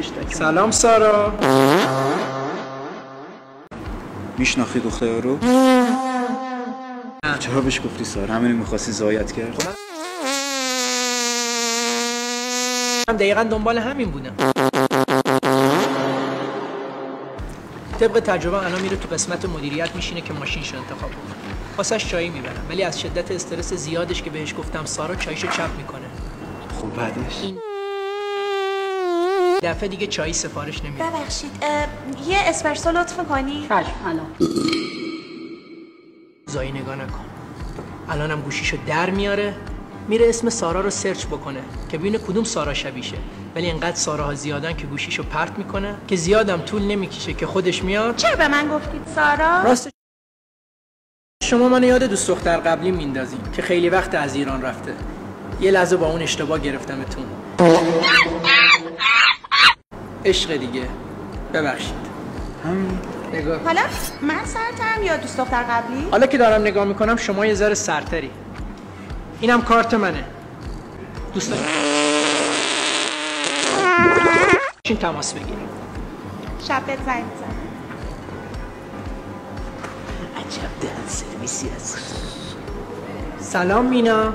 خشتک. سلام سارا. میشناختی دختر رو؟ چرا بهش گفتی سارا؟ همینو میخواستی زایت کرد؟ من دقیقا دنبال همین بودم. طبق تجربه الان میره تو قسمت مدیریت میشینه که ماشینش انتخاب کنه. واسش چایی میبرم ولی از شدت استرس زیادش که بهش گفتم سارا چایشو چپ میکنه. خب بعدش این دفعه دیگه چای سفارش نمیده. ببخشید یه اسپرسو لطف کنی؟ چشم الان. زایی نگاه نکن. الانم گوشیشو در میاره میره اسم سارا رو سرچ بکنه که ببینه کدوم سارا شبیشه، ولی انقدر ساراها زیادن که گوشیشو پرت میکنه که زیادم طول نمیکشه که خودش میاد. چرا به من گفتید سارا؟ راست شما منو یاد دوست دختر قبلی میندازین که خیلی وقت از ایران رفته. یه لحظه با اون اشتباه گرفتمتون. عشق دیگه. ببخشید. نگاه. حالا من سرترم یا دوست دختر قبلی؟ حالا که دارم نگاه میکنم شما یه ذره سرتری. اینم کارت منه. دوست دارم این تماس بگیریم. شب بهت زنگ می‌زنم. عجب دهن سرویسی هست. سلام مینا.